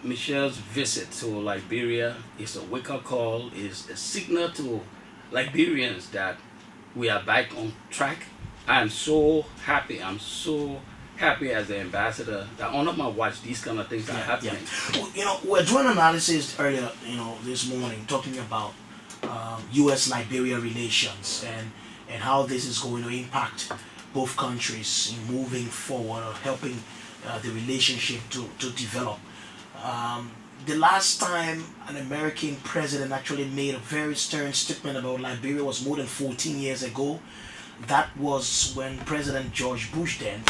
Michelle's visit to Liberia is a wake-up call, is a signal to Liberians that we are back on track. I'm so happy. I'm so happy as the ambassador that on my watch these kind of things are happening. Well, we're doing analysis earlier, this morning, talking about US-Liberia relations and how this is going to impact both countries in moving forward or helping the relationship to develop. The last time an American president actually made a very stern statement about Liberia was more than 14 years ago. That was when President George Bush then,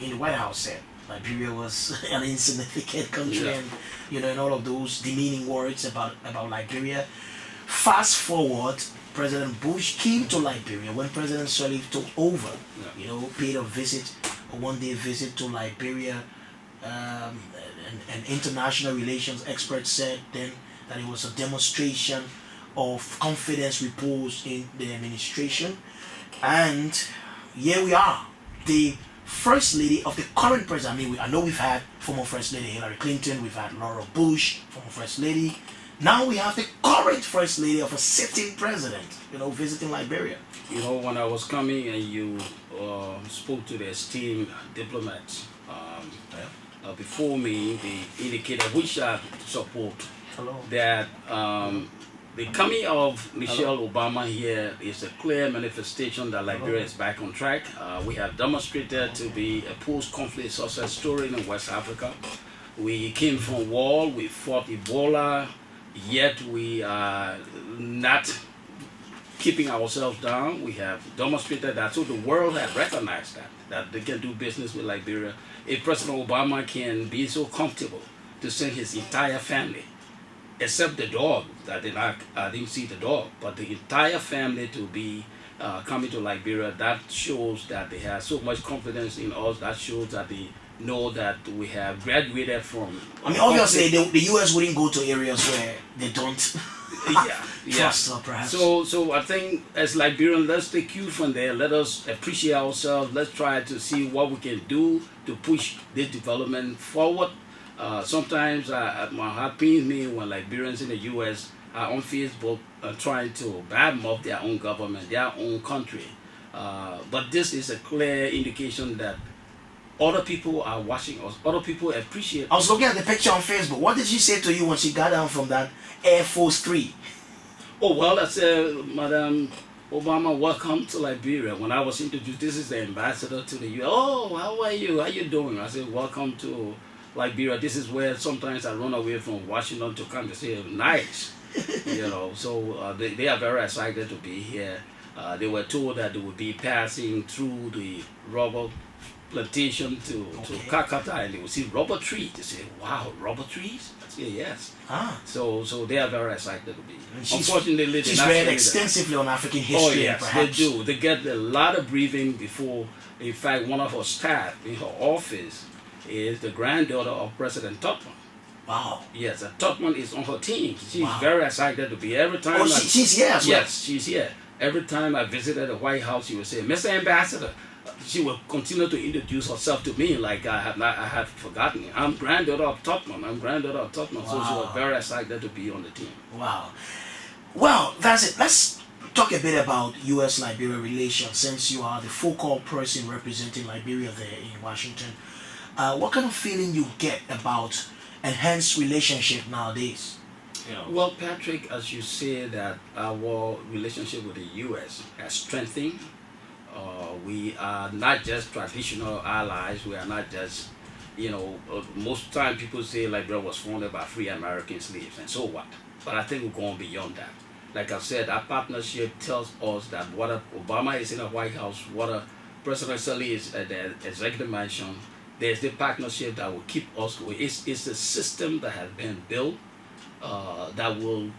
in the White House, said Liberia was an insignificant country, and all of those demeaning words about Liberia. Fast forward, President Bush came to Liberia when President Sirleaf took over. Paid a one-day visit to Liberia. And international relations experts said then that it was a demonstration of confidence reposed in the administration. And here we are, the First Lady of the current president. I know we've had former First Lady Hillary Clinton, we've had Laura Bush, former First Lady. Now we have the current First Lady of a sitting president, visiting Liberia. When I was coming and you spoke to the esteemed diplomats before me, they indicated, which I support, that the coming of Michelle Obama here is a clear manifestation that Liberia is back on track. We have demonstrated to be a post-conflict success story in West Africa. We came from war, we fought Ebola, yet we are not keeping ourselves down. We have demonstrated that, so the world has recognized that they can do business with Liberia. If President Obama can be so comfortable to send his entire family, except the dog, I didn't see the dog, but the entire family to be coming to Liberia, that shows that they have so much confidence in us. That shows that they know that we have graduated from. Obviously, the U.S. wouldn't go to areas where they don't. Trust, perhaps. So I think as Liberians, let's take cue from there. Let us appreciate ourselves. Let's try to see what we can do to push this development forward. Sometimes my heart pains me when Liberians in the U.S. are on Facebook trying to badmouth their own government, their own country. But this is a clear indication that other people are watching us. Other people appreciate. I was looking at the picture on Facebook. What did she say to you when she got down from that Air Force 3? Oh, well, I said, Madam Obama, welcome to Liberia. When I was introduced, this is the ambassador to the U.S. Oh, how are you? How you doing? I said, welcome to Liberia. This is where sometimes I run away from Washington to come to say, nice. So they are very excited to be here. They were told that they would be passing through the rubber plantation to Kakata, and they would see rubber trees. They say, wow, rubber trees? I say, yes. So they are very excited to be here. Unfortunately, she's read extensively on African history. Oh, yes, perhaps. they do. They get a lot of briefing before. In fact, one of her staff in her office is the granddaughter of President Tubman. Wow. Yes, and Tubman is on her team. She's very excited to be here. Every time. She's here as well? Yes, she's here. Every time I visited the White House, she would say, Mr. Ambassador. She will continue to introduce herself to me like I had forgotten. I'm granddaughter of Tubman. So she was very excited to be on the team. Wow. Well, that's it. Let's talk a bit about US-Liberia relations, since you are the focal person representing Liberia there in Washington. What kind of feeling you get about enhanced relationship nowadays? Well, Patrick, as you say that our relationship with the U.S. has strengthened. We are not just traditional allies. We are not just, most time people say Liberia was founded by free American slaves, and so what? But I think we're going beyond that. Like I said, our partnership tells us that what Obama is in the White House, what President Sirleaf is at the executive mansion, there's the partnership that will keep us going. It's a system that has been built that will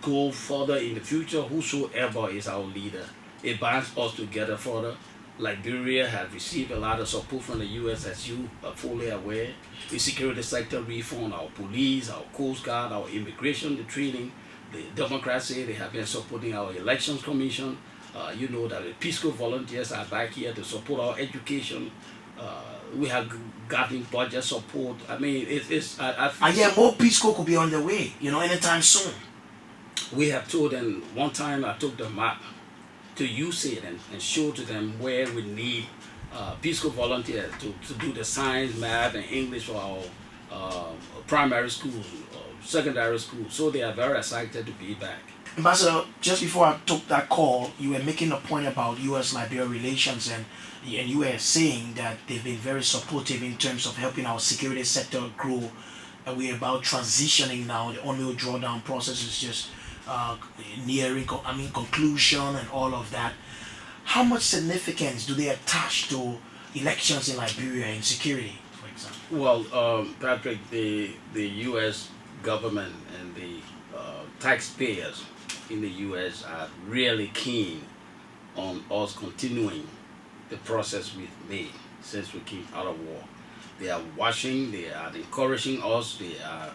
go further in the future, whosoever is our leader. It binds us together further. Liberia has received a lot of support from the U.S., as you are fully aware. The security sector reform, our police, our Coast Guard, our immigration, the training. The Democrats say they have been supporting our elections commission. You know that the Peace Corps volunteers are back here to support our education. We have gotten budget support. I mean, I feel And yeah, more Peace Corps could be on the way, anytime soon. we have told them one time. I took the map to use it and show to them where we need Peace Corps volunteers to do the science, math, and English for our primary school, secondary school. So they are very excited to be back. Ambassador, just before I took that call, you were making a point about US-Liberia relations, and you were saying that they've been very supportive in terms of helping our security sector grow. And we're about transitioning now. The on-mill drawdown process is just nearing conclusion and all of that. How much significance do they attach to elections in Liberia in security, for example? Well, Patrick, the U.S. government and the taxpayers in the U.S. are really keen on us continuing the process we've made since we came out of war. They are watching, they are encouraging us, they are,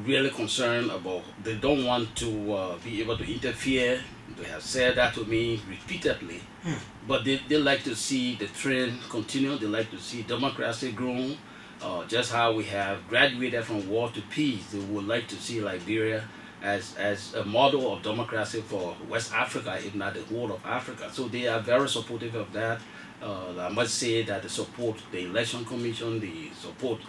really concerned about, they don't want to be able to interfere. They have said that to me repeatedly, but they like to see the trend continue. They like to see democracy grow, just how we have graduated from war to peace. They would like to see Liberia as a model of democracy for West Africa, if not the whole of Africa. So they are very supportive of that. I must say that they support the election commission, they support,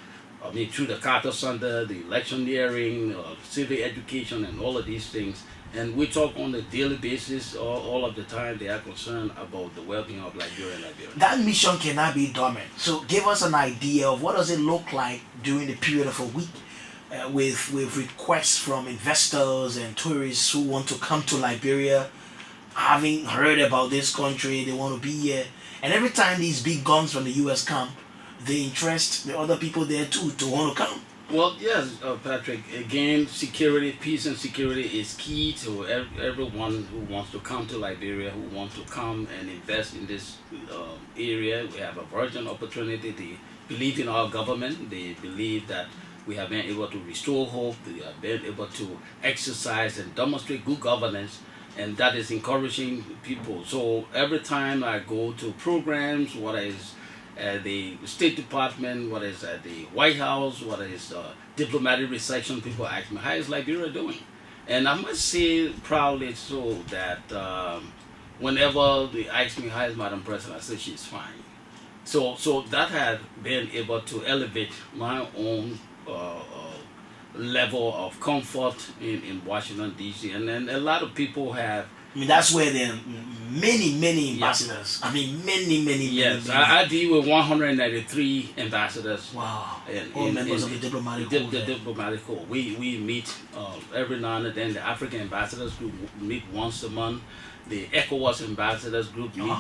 through the Carter Center, the electioneering, civic education, and all of these things. And we talk on a daily basis, all of the time. They are concerned about the well-being of Liberia and Liberia. That mission cannot be dormant. So give us an idea of what does it look like during the period of a week with requests from investors and tourists who want to come to Liberia, having heard about this country, they want to be here. And every time these big guns from the US come, they interest the other people there too to want to come. Well, yes, Patrick. Again, security, peace and security is key to everyone who wants to come to Liberia, who wants to come and invest in this area. We have a virgin opportunity. They believe in our government. They believe that we have been able to restore hope. We have been able to exercise and demonstrate good governance, and that is encouraging people. So every time I go to programs, what is at the State Department, what is at the White House, what is diplomatic reception, people ask me, how is Liberia doing? And I must say proudly so that whenever they ask me, how is Madam President, I say she's fine. So that had been able to elevate my own level of comfort in Washington, D.C. And then a lot of people have. That's where there are many ambassadors. Many. Yes, I deal with 193 ambassadors. Wow. All members of the diplomatic corps. The diplomatic corps. We meet every now and then. The African ambassadors group meet once a month. The ECOWAS ambassadors group meet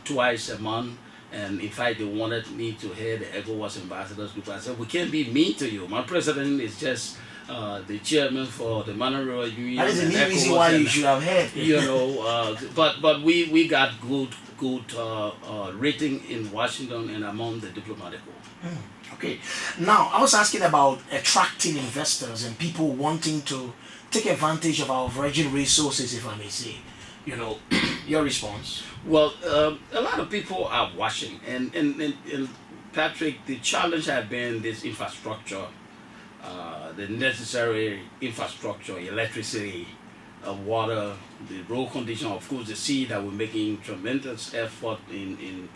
twice a month. And in fact, they wanted me to head the ECOWAS ambassadors group. I said, we can't be mean to you. My president is just the chairman for the Monetary Union. That is the main reason why you should have had. But we got good rating in Washington and among the diplomatic corps. Okay. Now, I was asking about attracting investors and people wanting to take advantage of our virgin resources, if I may say. Your response. Well, a lot of people are watching, and Patrick, the challenge has been this infrastructure, the necessary infrastructure, electricity, water, the road condition. Of course, the sea that we're making tremendous effort in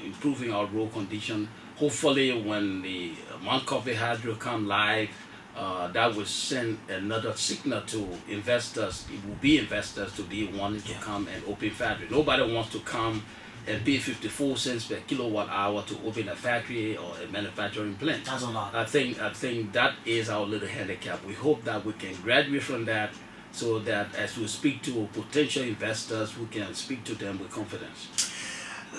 improving our road condition. Hopefully, when the Mount Coffee Hydro come live, that will send another signal to investors. It will be investors to be wanting to come and open factory. Nobody wants to come and pay 54 cents per kilowatt hour to open a factory or a manufacturing plant. That's a lot. I think that is our little handicap. We hope that we can graduate from that, so that as we speak to potential investors, we can speak to them with confidence.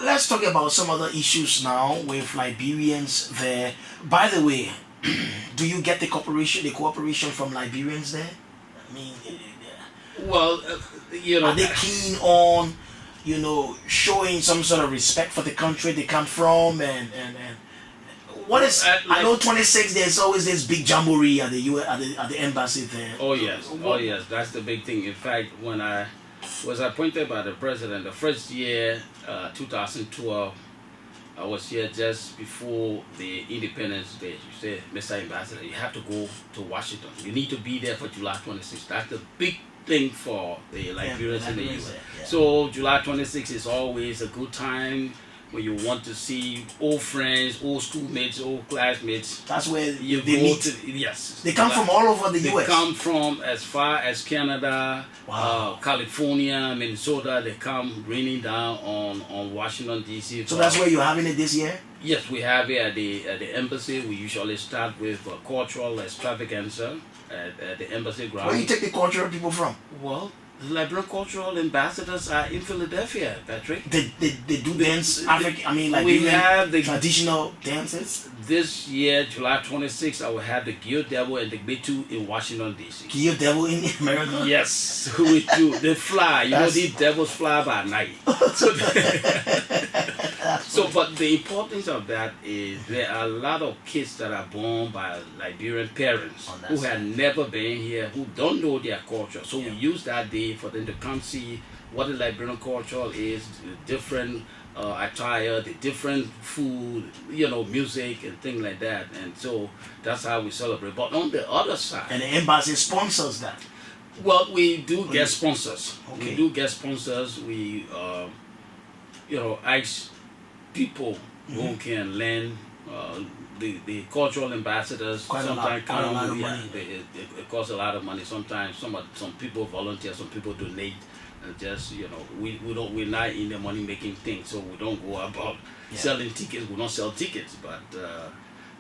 Let's talk about some other issues now with Liberians there. By the way, do you get the cooperation from Liberians there? Well, are they keen on, showing some sort of respect for the country they come from and what is? I know 26. There's always this big jamboree at the embassy there. Oh yes, that's the big thing. In fact, when I was appointed by the president, the first year, 2012. I was here just before the Independence Day. You said, Mr. Ambassador, you have to go to Washington. You need to be there for July 26th. That's the big thing for the Liberians in the U.S. Yeah. So July 26th is always a good time when you want to see old friends, old schoolmates, old classmates. That's where You they go meet. yes. They come from all over the They U.S. come from as far as Canada, Wow. California, Minnesota. They come raining down on Washington D.C. So that's where you're having it this year? Yes, we have it at the embassy. We usually start with cultural extravaganza at the embassy ground. Where you take the cultural people from? Well, the Liberian cultural ambassadors are in Philadelphia, Patrick. They do dance, we Liberian have the traditional dances. This year, July 26th, I will have the Gil Devil and the Betu in Washington D.C. Gil Devil in America? Yes, we do. They fly. You know, That's- these devils fly by night. So, but the importance of that is there are a lot of kids that are born by Liberian parents On that who side. have never been here, who don't know their culture. So Yeah. we use that day for them to come see what the Liberian culture is, the different attire, the different food, you know, music and things like that. And so that's how we celebrate. But on the other side, And the embassy sponsors that. well, we do get sponsors. Okay. We do get sponsors. We, you know, ask people who can lend the cultural ambassadors. Quite a lot of money. It costs a lot of money. Sometimes some people volunteer, some people donate. And just, you know, we're not in the money making thing, so we don't go about selling tickets. We don't sell tickets, but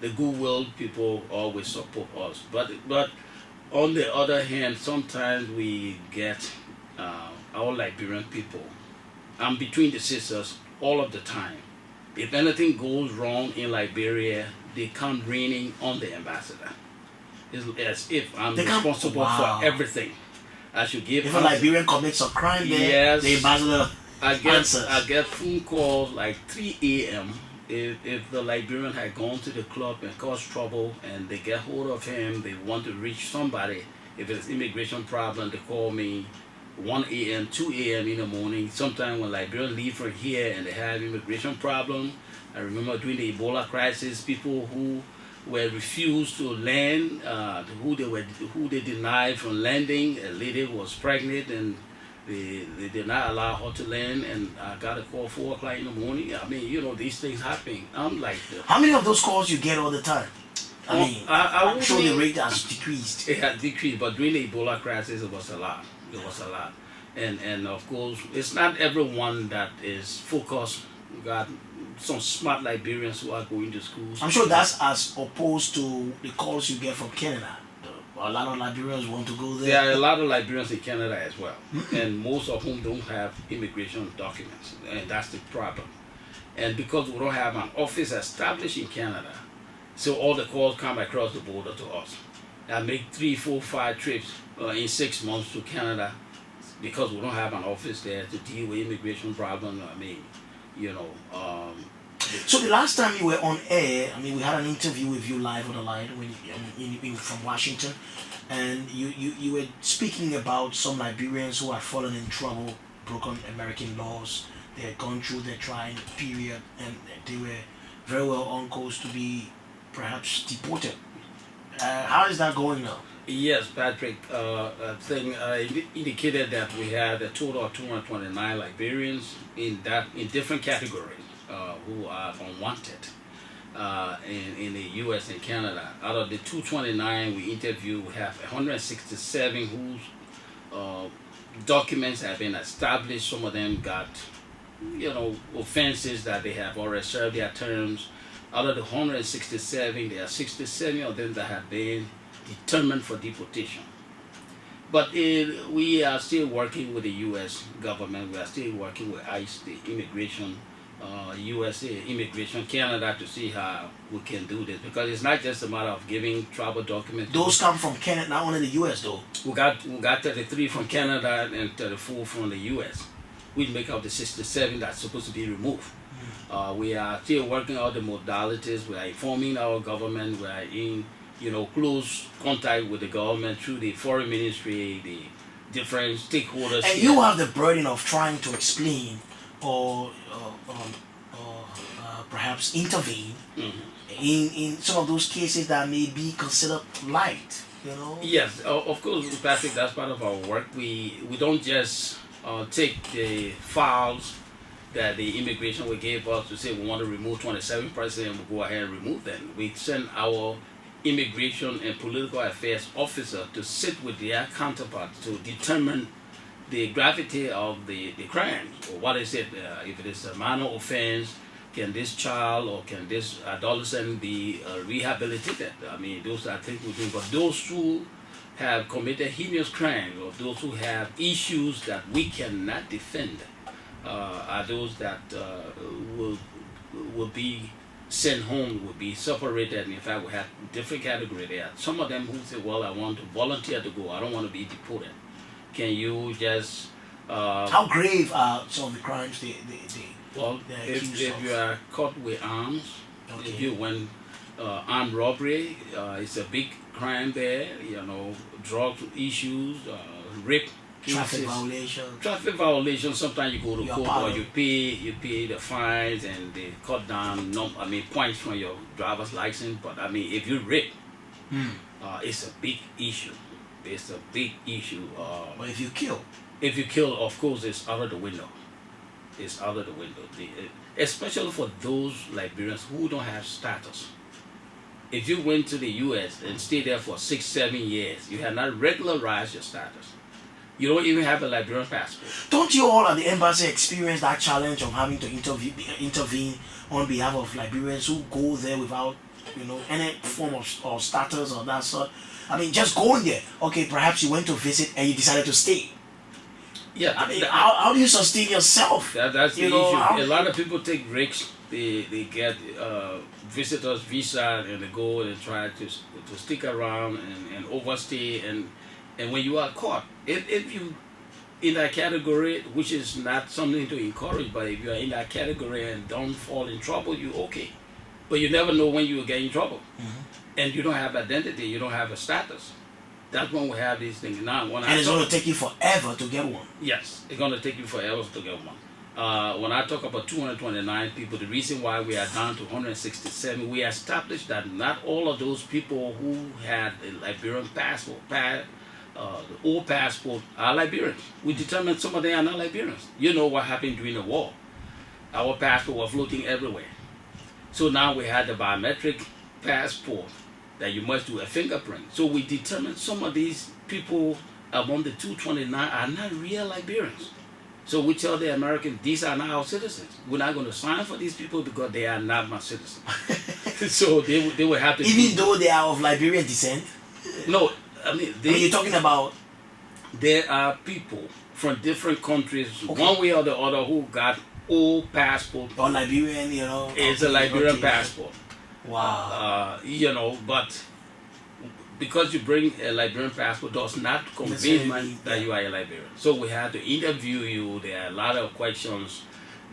the goodwill people always support us. But on the other hand, sometimes we get our Liberian people. I'm between the sisters all of the time. If anything goes wrong in Liberia, they come raining on the ambassador. It's as if I'm They come- responsible wow. for everything. I should give. If a Liberian commits a crime there, Yes. the ambassador I answers. get phone calls like 3 a.m. If the Liberian had gone to the club and caused trouble and they get hold of him, they want to reach somebody. If it's immigration problem, they call me 1 a.m., 2 a.m. in the morning. Sometimes when Liberians leave from here and they have immigration problem, I remember during the Ebola crisis, people who were refused to land, who they denied from landing. A lady was pregnant and they did not allow her to land, and I got a call 4 o'clock in the morning. I mean, you know, these things happen. I'm like, How many of those calls you get all the time? I mean, I'm sure the rate has decreased. it had decreased, but during the Ebola crisis, it was a lot. It was a lot. And of course, it's not everyone that is focused. We got some smart Liberians who are going to schools. I'm sure that's as opposed to the calls you get from Canada. A lot of Liberians want to go there. There are a lot of Liberians in Canada as well, and most of whom don't have immigration documents, and that's the problem. And because we don't have an office established in Canada, so all the calls come across the border to us. I make 3, 4, 5 trips in 6 months to Canada because we don't have an office there to deal with immigration problems. I mean, you know. So the last time you were on air, I mean, we had an interview with you live on the line when from Washington, and you were speaking about some Liberians who had fallen in trouble, broken American laws. They had gone through their trying period, and they were very well on course to be perhaps deported. How is that going now? Yes, Patrick. I think I indicated that we had a total of 229 Liberians in different categories who are unwanted in the U.S. and Canada. Out of the 229 we interviewed, we have 167 whose documents have been established. Some of them got, you know, offenses that they have already served their terms. Out of the 167, there are 67 of them that have been determined for deportation. But we are still working with the U.S. government. We are still working with ICE, the immigration, USA, Immigration Canada, to see how we can do this. Because it's not just a matter of giving travel documents. Those come from Canada, not only the U.S. though. We got 33 from Canada and 34 from the U.S. We make up the 67 that's supposed to be removed. We are still working out the modalities. We are informing our government. We are in, you know, close contact with the government through the foreign ministry, the different stakeholders. And you have the burden of trying to explain or perhaps intervene Mhm. in some of those cases that may be considered light, you know? Yes, of course, Patrick. That's part of our work. We don't just take the files that the immigration will give us to say we want to remove 27%, and we'll go ahead and remove them. We send our immigration and political affairs officer to sit with their counterparts to determine the gravity of the crime. Or what is it? If it is a minor offense, can this child or can this adolescent be rehabilitated? I mean, those are things we do. But those who have committed heinous crimes or those who have issues that we cannot defend are those that will be sent home, will be separated. And in fact, we have different categories there. Some of them who say, well, I want to volunteer to go. I don't want to be deported. Can you just... How grave are some of the crimes well, if you are caught with arms, Okay. if you went armed robbery, it's a big crime there. You know, drug issues, rape traffic cases. violations? Traffic violations. Sometimes you go to You're court part or of- you pay the fines and they cut down points from your driver's license. But I mean, if you rape, it's a big issue. It's a big issue. But if you kill, of course, it's out of the window. It's out of the window. Especially for those Liberians who don't have status. If you went to the U.S. and stayed there for 6-7 years, you have not regularized your status. You don't even have a Liberian passport. don't you all at the embassy experience that challenge of having to intervene on behalf of Liberians who go there without, any form of status or that sort? I mean, just going there. Okay, perhaps you went to visit and you decided to stay. Yeah, I mean, how do you sustain yourself? that's the You know, issue. A lot of people take risks. They get visitors visa and they go and try to stick around and overstay. And when you are caught, if you in that category, which is not something to encourage, but if you are in that category and don't fall in trouble, you're okay. But you never know when you will get in trouble. And you don't have identity, you don't have a status. That's when we have these things. Now, when And it's going to take you forever to get one. Yes, it's going to take you forever to get one. When I talk about 229 people, the reason why we are down to 167, we established that not all of those people who had a Liberian passport, the old passport, are Liberians. We determined some of them are not Liberians. You know what happened during the war. Our passport was floating everywhere. So now we had the biometric passport that you must do a fingerprint. So we determined some of these people among the 229 are not real Liberians. So we tell the Americans, these are not our citizens. We're not going to sign for these people because they are not my citizens. So they will have to... Even though they are of Liberian descent? No, I mean... You're talking about... There are people from different countries, Okay. one way or the other, who got old passport. Or Liberian, It's a Liberian okay. passport. Wow. But because you bring a Liberian passport does not convince me that you are a Liberian. So we had to interview you. There are a lot of questions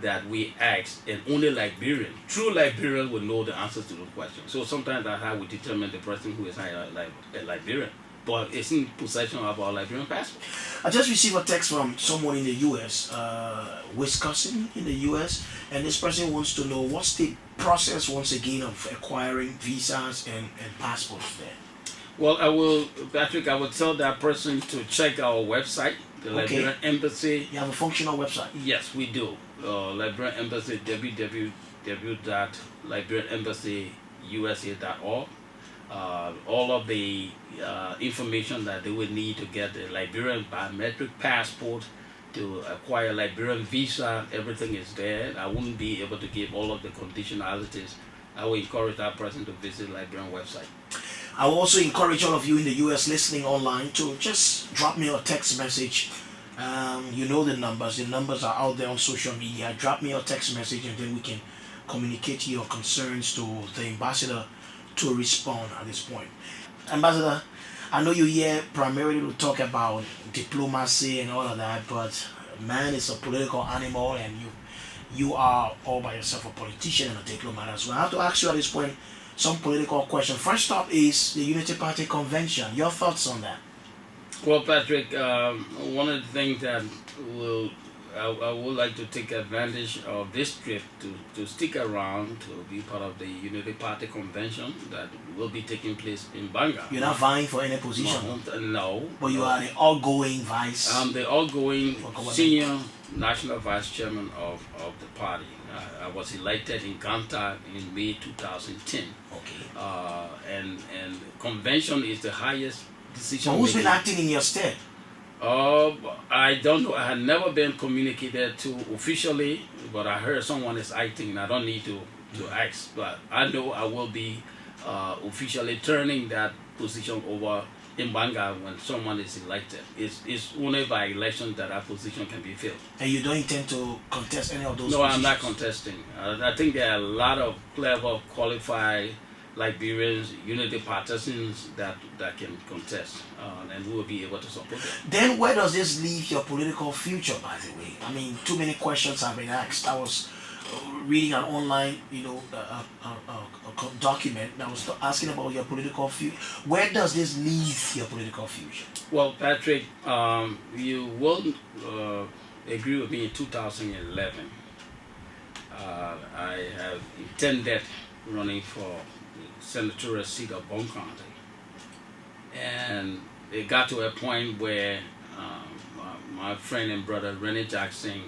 that we asked, and only Liberians, true Liberians, will know the answers to those questions. So sometimes that's how we determine the person who is not a Liberian, but is in possession of our Liberian passport. I just received a text from someone in the U.S., Wisconsin in the U.S., and this person wants to know what's the process once again of acquiring visas and passports there. Well, Patrick, I will tell that person to check our website, the Okay. Liberian Embassy. You have a functional website. Yes, we do. Liberian Embassy, www.liberianembassy.usa.org. All of the information that they would need to get the Liberian biometric passport, to acquire Liberian visa, everything is there. I wouldn't be able to give all of the conditionalities. I will encourage that person to visit the Liberian website. I will also encourage all of you in the U.S. listening online to just drop me a text message. You know the numbers. The numbers are out there on social media. Drop me a text message and then we can communicate your concerns to the ambassador to respond at this point. Ambassador, I know you're here primarily to talk about diplomacy and all of that, but man is a political animal and you are all by yourself a politician and a diplomat as well. I have to ask you at this point some political question. First up is the Unity Party Convention. Your thoughts on that? Well, Patrick, one of the things that will I would like to take advantage of this trip to stick around to be part of the Unity Party convention that will be taking place in Banga. You're not vying for any position? No. But you are the outgoing vice? I'm the outgoing senior national vice chairman of the party. I was elected in Ganta in May 2010. Okay. And convention is the highest decision. But who's been acting in your stead? I don't know. I had never been communicated to officially, but I heard someone is acting, and I don't need to ask. But I know I will be officially turning that position over in Banga when someone is elected. It's only by election that position can be filled. And you don't intend to contest any of those? No, positions? I'm not contesting. I think there are a lot of clever, qualified Liberians, Unity partisans that can contest, and we will be able to support them. Then where does this leave your political future, by the way? I mean, too many questions have been asked. I was reading an online, document that was asking about your political future. Where does this leave your political future? Well, Patrick, you will agree with me in 2011. I have intended running for senatorial seat of Bon County, and it got to a point where my friend and brother Rennie Jackson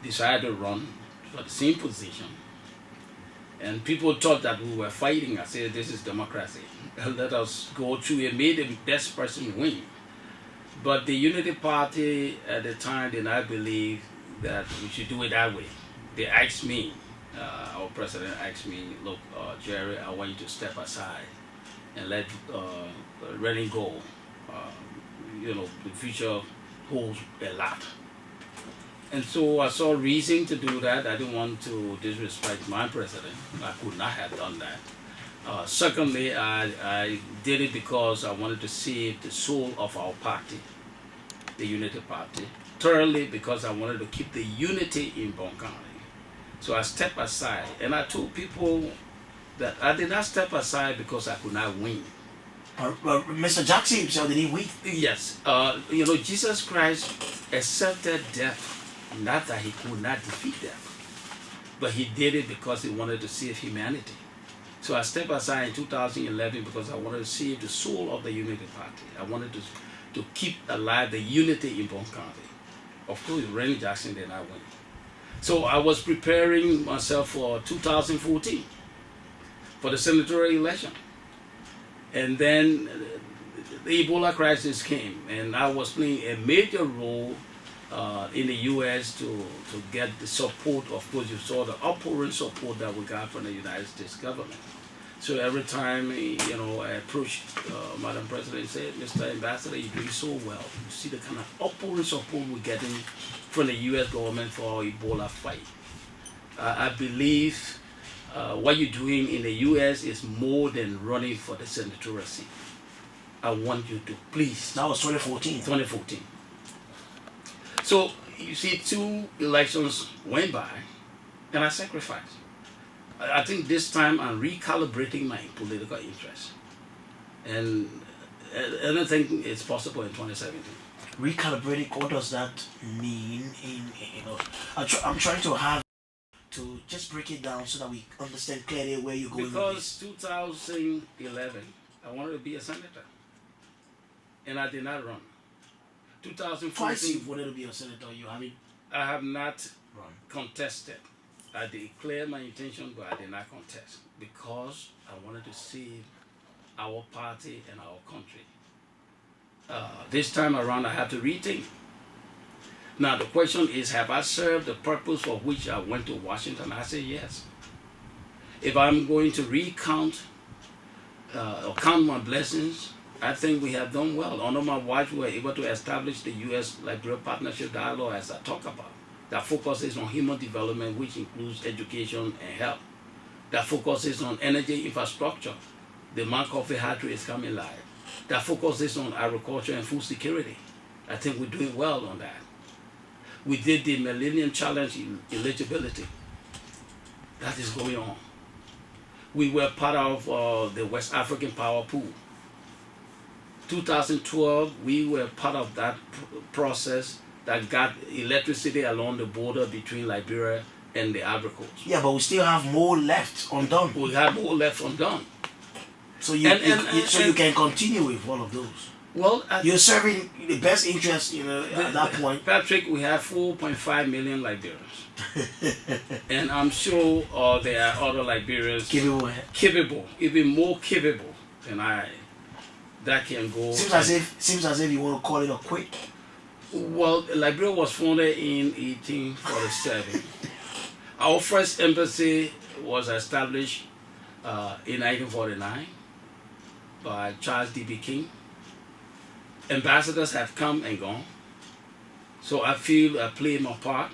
decided to run for the same position, and people thought that we were fighting. I said, this is democracy. Let us go through and make the best person win. But the Unity Party at the time did not believe that we should do it that way. They asked me, our president asked me, look, Jerry, I want you to step aside and let Rennie go. The future holds a lot. And so I saw reason to do that. I didn't want to disrespect my president. I could not have done that. Secondly, I did it because I wanted to save the soul of our party, the Unity Party. Thirdly, because I wanted to keep the unity in Bon County. So I stepped aside, and I told people that I did not step aside because I could not win. Mr. Jackson himself, did he win? Yes. Jesus Christ accepted death, not that he could not defeat death, but he did it because he wanted to save humanity. So I stepped aside in 2011 because I wanted to save the soul of the Unity Party. I wanted to keep alive the unity in Bon County. Of course, Rennie Jackson did not win. So I was preparing myself for 2014 for the senatorial election. And then the Ebola crisis came, and I was playing a major role in the U.S. to get the support. Of course, you saw the outpouring support that we got from the United States government. So every time, I approached Madam President and said, Mr. Ambassador, you're doing so well. You see the kind of outpouring support we're getting from the U.S. government for our Ebola fight. I believe what you're doing in the U.S. is more than running for the senatorial seat. I want you to please. That was 2014. 2014. So you see, 2 elections went by, and I sacrificed. I think this time I'm recalibrating my political interest, and I don't think it's possible in 2017. Recalibrating, what does that mean? I'm trying to just break it down so that we understand clearly where you're going. Because 2011, I wanted to be a senator, and I did not run. 2014. Twice you wanted to be a senator, I have not run. Contested. I declared my intention, but I did not contest because I wanted to save our party and our country. This time around, I have to rethink. Now, the question is, have I served the purpose for which I went to Washington? I say yes. If I'm going to recount or count my blessings, I think we have done well. Under my watch, we were able to establish the US-Liberia Partnership Dialogue, as I talk about, that focuses on human development, which includes education and health, that focuses on energy infrastructure. The Mount Coffee Hatchery is coming live. That focuses on agriculture and food security. I think we're doing well on that. We did the Millennium Challenge eligibility. That is going on. We were part of the West African Power Pool. 2012, we were part of that process that got electricity along the border between Liberia and the Ivory Coast. Yeah, but we still have more left undone. We have more left undone. So you can continue with all of those. Well, you're serving the best interest, at that point. Patrick, we have 4.5 million Liberians. And I'm sure there are other Liberians capable, even more capable than I, that can go. Seems as if you want to call it a quit. Well, Liberia was founded in 1847. Our first embassy was established in 1949 by Charles D.B. King. Ambassadors have come and gone. So I feel I played my part,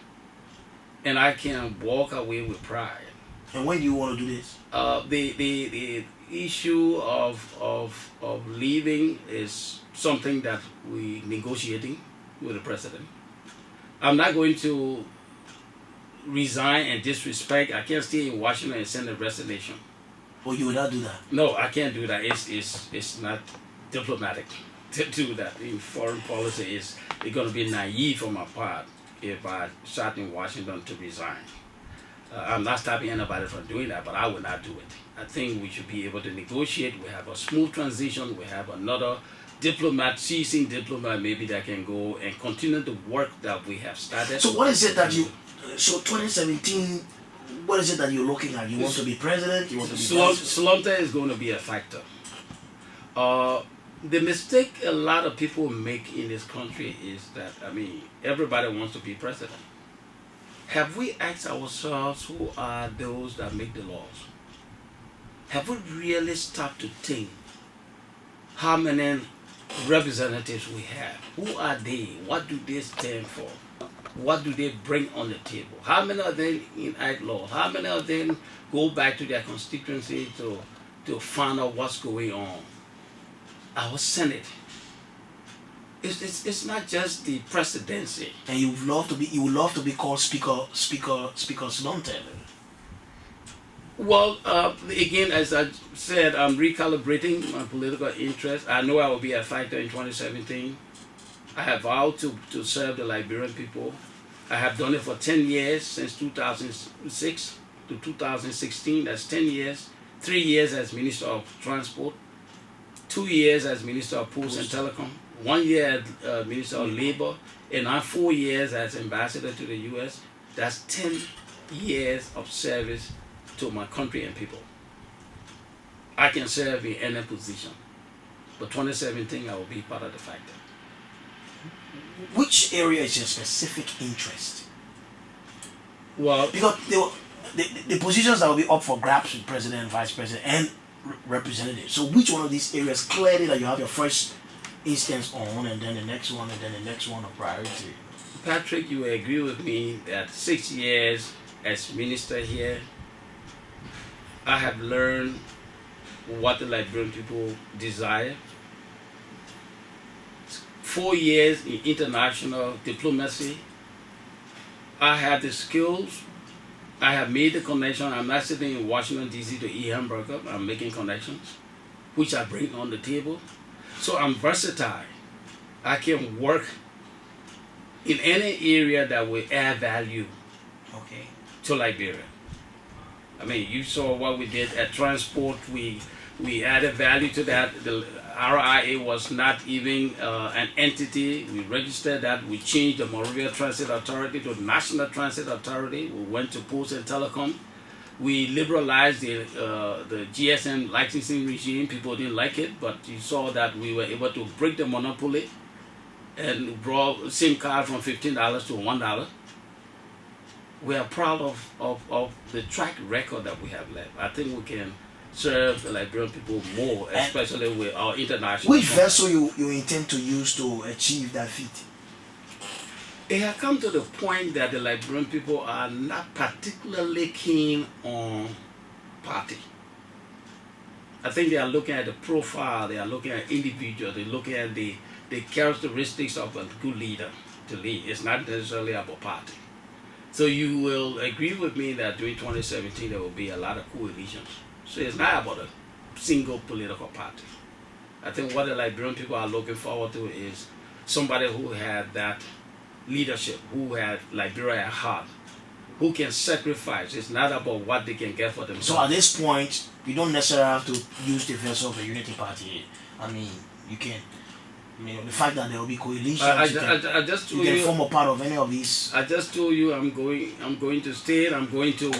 and I can walk away with pride. And when do you want to do this? The issue of leaving is something that we negotiating with the president. I'm not going to resign and disrespect. I can't stay in Washington and send a resignation. Oh, you will not do that? No, I can't do that. It's not diplomatic to do that. In foreign policy, it's going to be naive on my part if I sat in Washington to resign. I'm not stopping anybody from doing that, but I will not do it. I think we should be able to negotiate. We have a smooth transition. We have another seasoned diplomat maybe that can go and continue the work that we have started. So what is it that so 2017, what is it that you're looking at? You want to be president? You want to be Solunteh is going to be a factor. The mistake a lot of people make in this country is that, everybody wants to be president. Have we asked ourselves who are those that make the laws? Have we really stopped to think how many representatives we have? Who are they? What do they stand for? What do they bring on the table? How many of them enact laws? How many of them go back to their constituency to find out what's going on? Our Senate. It's not just the presidency. And you would love to be called Speaker Solunteh. Well, again, as I said, I'm recalibrating my political interest. I know I will be a factor in 2017. I have vowed to serve the Liberian people. I have done it for 10 years, since 2006 to 2016. That's 10 years. 3 years as Minister of Transport. 2 years as Minister of Posts and Telecom. 1 year as Minister of Labor. And now 4 years as Ambassador to the US. That's 10 years of service to my country and people. I can serve in any position. But 2017, I will be part of the factor. Which area is your specific interest? Well, because the positions that will be up for grabs with president, vice president, and representative. So which one of these areas clearly that you have your first instance on, and then the next one, and then the next one of priority? Patrick, you agree with me that 6 years as minister here, I have learned what the Liberian people desire. 4 years in international diplomacy. I have the skills. I have made the connection. I'm not sitting in Washington, D.C. to eat hamburger. I'm making connections, which I bring on the table. So I'm versatile. I can work in any area that will add value to Liberia. You saw what we did at transport. We added value to that. The RIA was not even an entity. We registered that. We changed the Monrovia Transit Authority to the National Transit Authority. We went to Post and Telecom. We liberalized the GSM licensing regime. People didn't like it, but you saw that we were able to break the monopoly and brought SIM card from $15 to $1. We are proud of the track record that we have left. I think we can serve the Liberian people more, especially with our international. Which vessel you intend to use to achieve that feat? It has come to the point that the Liberian people are not particularly keen on party. I think they are looking at the profile, they are looking at individual, they're looking at the characteristics of a good leader to lead. It's not necessarily about party. So you will agree with me that during 2017 there will be a lot of coalitions. So it's not about a single political party. I think what the Liberian people are looking forward to is somebody who had that leadership who had Liberia at heart, who can sacrifice. It's not about what they can get for themselves. So at this point, you don't necessarily have to use the vessel of the Unity Party. I mean, you can. The fact that there will be coalitions, I just told you can form a part of any of these. I just told you I'm going to state. I'm going to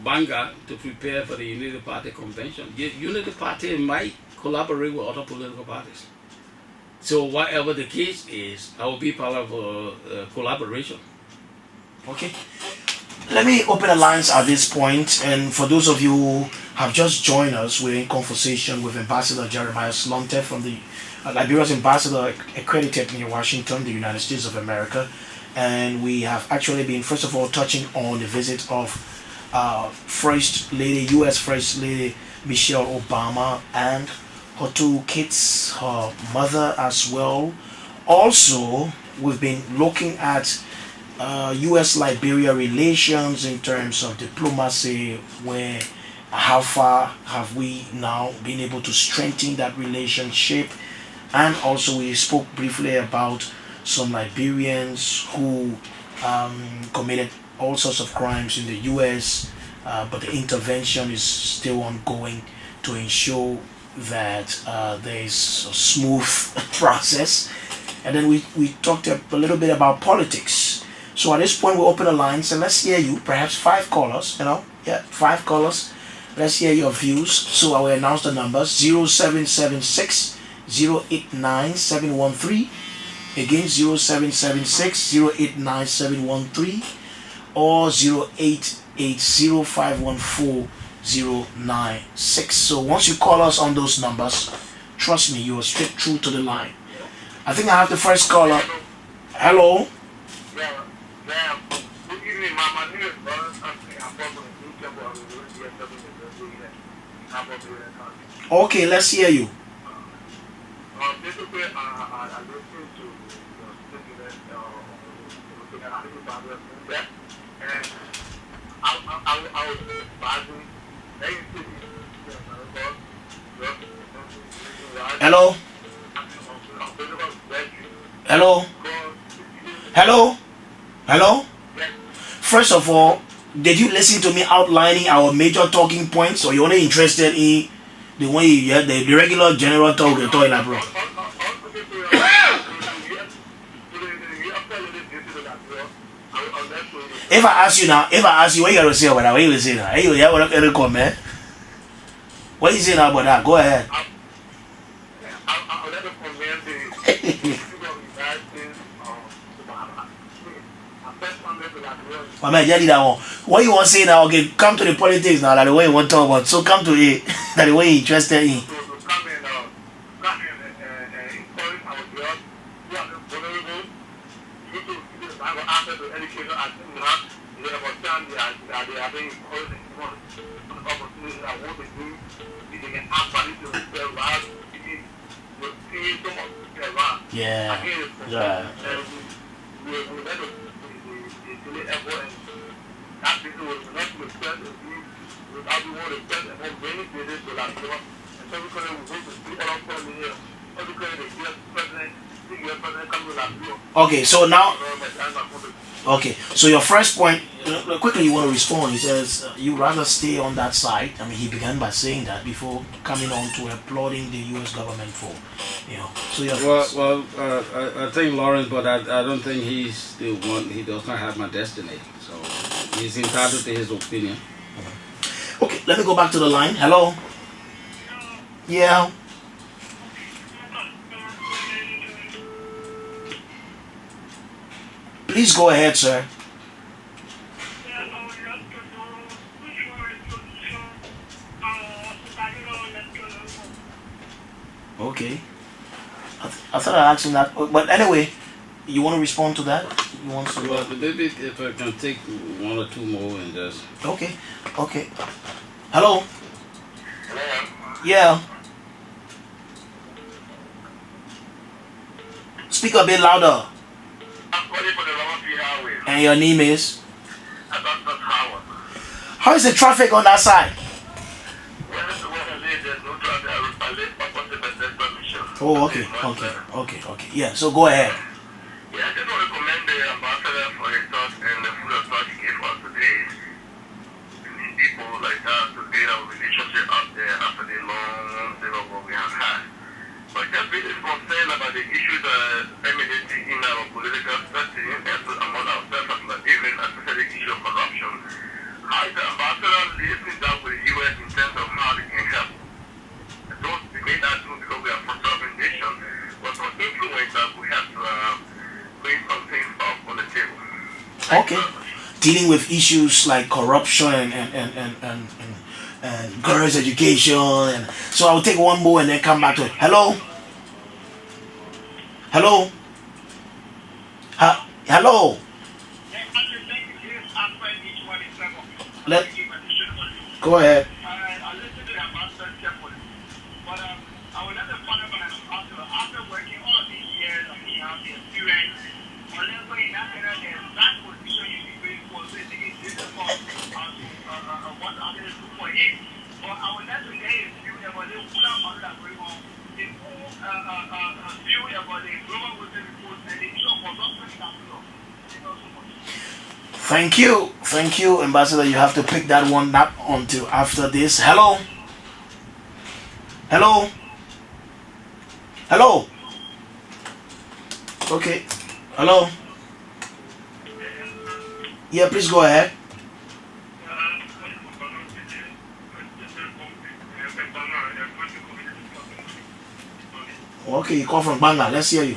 Banga to prepare for the Unity Party convention. Unity Party might collaborate with other political parties. So whatever the case is, I will be part of collaboration. Okay. Let me open the lines at this point, and for those of you who have just joined us, we're in conversation with Ambassador Jeremiah Solunteh from the Liberia's ambassador accredited in Washington, the United States of America, and we have actually been, first of all, touching on the visit of First Lady, U.S. First Lady Michelle Obama and her two kids, her mother as well. Also, we've been looking at US-Liberia relations in terms of diplomacy, where how far have we now been able to strengthen that relationship, and also we spoke briefly about some Liberians who committed all sorts of crimes in the US, but the intervention is still ongoing to ensure that there is a smooth process. And then we talked a little bit about politics. So at this point, we'll open the lines and let's hear you. Perhaps 5 callers, 5 callers. Let's hear your views. So I will announce the numbers: 0776 089 713. Again, 0776 089 713 or 0880 514 096. So once you call us on those numbers, trust me, you are straight through to the line. I think I have the first caller. Hello. Good evening, Mama. This is Okay, let's hear you. basically, I listened to the statement, and I was badly. Hello. Hello. Hello. Hello. First of all, did you listen to me outlining our major talking points, or you're only interested in the one you had the regular general talk the toilet, bro? If I ask you what you gotta say about that, what you will say now? Hey, you have what to come, man? What you say now about that? Go ahead. My man, that one. What you want to say now? Okay, come to the politics now. That the way you want to talk about. So come to it. That the way you interested in. Yeah. Yeah. Okay, so now, okay, so your first point, quickly you want to respond. He says you rather stay on that side. I mean, he began by saying that before coming on to applauding the U.S. government for, So your I think Lawrence, but I don't think he's the one. He does not have my destiny, so he's entitled to his opinion. Okay, let me go back to the line. Hello. Yeah. Please go ahead, sir. Okay. I thought I asked him that, but anyway, you want to respond to that? You want to? Well, maybe if I can take 1 or 2 more and just. Okay. Okay. Hello. Yeah. Speak a bit louder. And your name is? How is the traffic on that side? Oh, okay. Yeah, so go ahead. Okay. Dealing with issues like corruption and girls' education. And so I'll take one more and then come back to it. Hello? Hello? Hello? Let, go ahead. Thank you, Ambassador. You have to pick that one up until after this. Hello, hello, hello. Okay, hello. Yeah, please go ahead. Okay, you call from Banga. Let's hear you.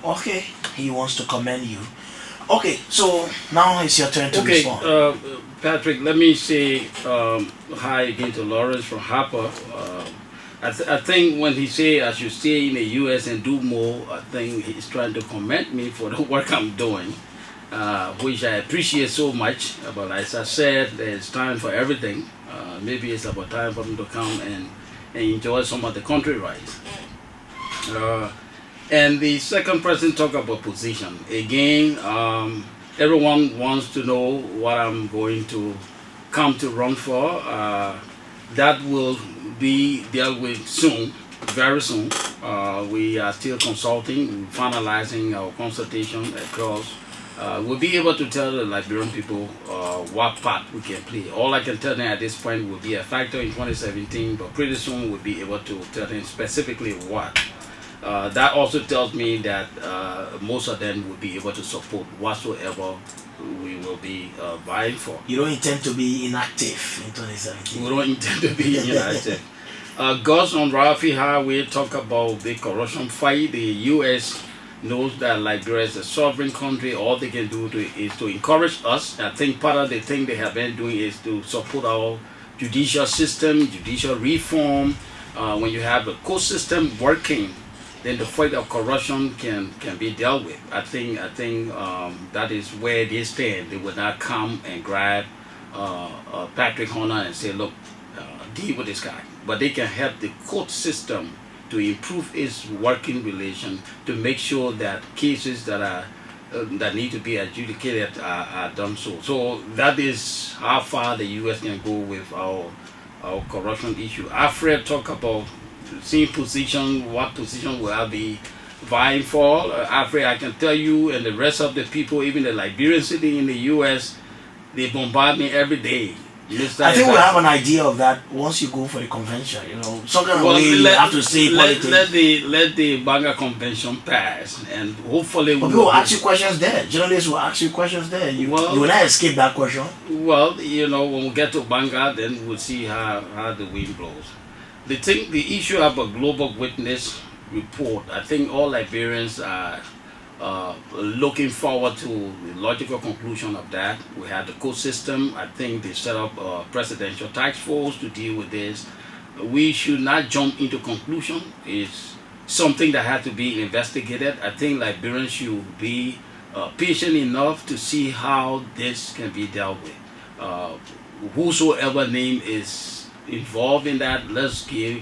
Okay, he wants to commend you. Okay, so now it's your turn to respond. Patrick, let me say hi again to Lawrence from Harper. I think when he say I should stay in the U.S. and do more, I think he's trying to commend me for the work I'm doing, which I appreciate so much. But as I said, there's time for everything. Maybe it's about time for me to come and enjoy some of the country rights. And the second person talk about position. Again, everyone wants to know what I'm going to come to run for. That will be dealt with soon, very soon. We are still consulting, finalizing our consultation across. We'll be able to tell the Liberian people what part we can play. All I can tell them at this point will be a factor in 2017, but pretty soon we'll be able to tell them specifically what. That also tells me that most of them will be able to support whatsoever we will be vying for. You don't intend to be inactive in 2017? We don't intend to be inactive. Gus on Rafi Highway talk about the corruption fight. The U.S. knows that Liberia is a sovereign country. All they can do is to encourage us. I think part of the thing they have been doing is to support our judicial system, judicial reform. When you have a court system working, then the fight of corruption can be dealt with. I think that is where they stand. They will not come and grab Patrick Horner and say, look, deal with this guy. But they can help the court system to improve its working relation, to make sure that cases that are that need to be adjudicated are done so. So that is how far the U.S. can go with our corruption issue. Alfred talk about same position, what position will I be vying for? Alfred, I can tell you and the rest of the people, even the Liberians sitting in the U.S., they bombard me every day. I think we'll have an idea of that once you go for the convention. You know, some kind of way you have to say politics. Let the Banga convention pass, and hopefully people will ask you questions there. Journalists will ask you questions there. You will not escape that question. Well, you know, when we get to Banga, then we'll see how the wind blows. The issue of a global witness report, I think all Liberians are looking forward to the logical conclusion of that. We have the court system. I think they set up a presidential task force to deal with this. We should not jump into conclusion. It's something that has to be investigated. I think Liberians should be patient enough to see how this can be dealt with. Whosoever name is involved in that, let's give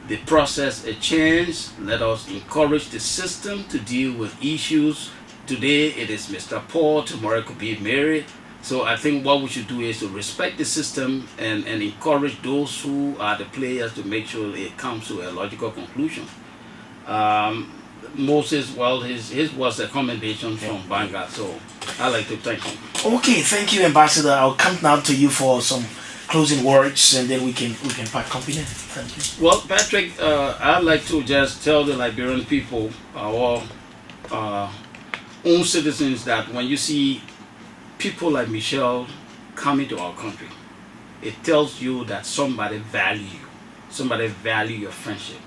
the process a chance. Let us encourage the system to deal with issues Today it is Mr. Paul, tomorrow it could be Mary. So I think what we should do is to respect the system and encourage those who are the players to make sure it comes to a logical conclusion. Moses, well, his was a commendation from Vanguard, so I'd like to thank him. Okay, thank you, Ambassador. I'll come now to you for some closing words, and then we can part company. Thank you. Well, Patrick, I'd like to just tell the Liberian people, our own citizens, that when you see people like Michelle coming to our country, it tells you that somebody value your friendship.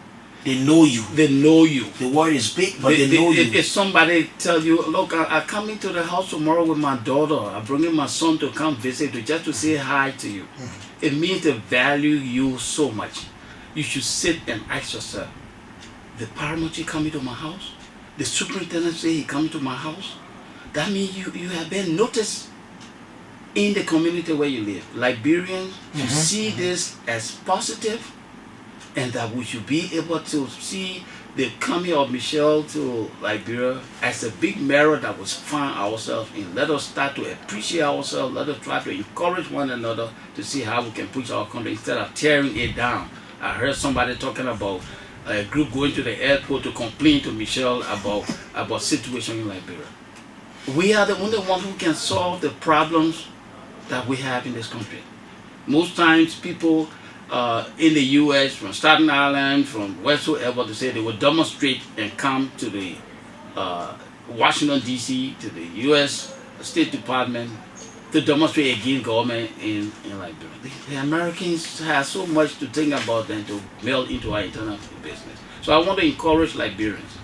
They know you. They know you. The word is big, but they know you. If somebody tell you, look, I'm coming to the house tomorrow with my daughter, I'm bringing my son to come visit you, just to say hi to you. It means they value you so much. You should sit and ask yourself, the paramount coming to my house? The superintendent say he coming to my house? That means you have been noticed in the community where you live. Liberians should see this as positive, and that we should be able to see the coming of Michelle to Liberia as a big mirror that was find ourselves in. Let us start to appreciate ourselves. Let us try to encourage one another to see how we can push our country instead of tearing it down. I heard somebody talking about a group going to the airport to complain to Michelle about situation in Liberia. We are the only ones who can solve the problems that we have in this country. Most times people in the US, from Staten Island, from wheresoever, to say they will demonstrate and come to the Washington DC, to the US State Department to demonstrate against government in Liberia. The Americans have so much to think about than to meld into our internal business. So I want to encourage Liberians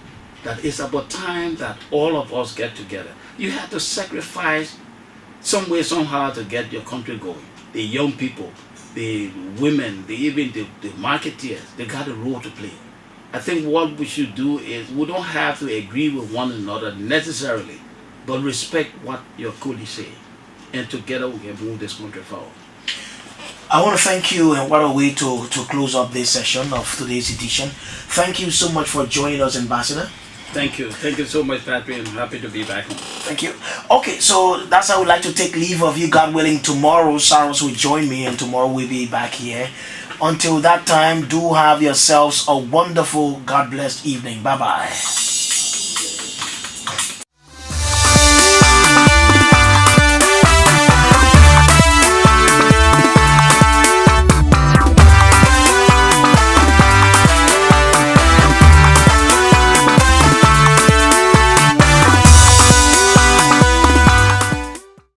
that it's about time that all of us get together. You have to sacrifice some way, somehow, to get your country going. The young people, the women, even the marketeers, they got a role to play. I think what we should do is we don't have to agree with one another necessarily, but respect what your colleagues say. And together we can move this country forward. I want to thank you, and what a way to close up this session of today's edition. Thank you so much for joining us, Ambassador. Thank you. Thank you so much, Patrick. I'm happy to be back home. Thank you. Okay, so that's how I would like to take leave of you. God willing, tomorrow Saros will join me, and tomorrow we'll be back here. Until that time, do have yourselves a wonderful, God-blessed evening. Bye-bye.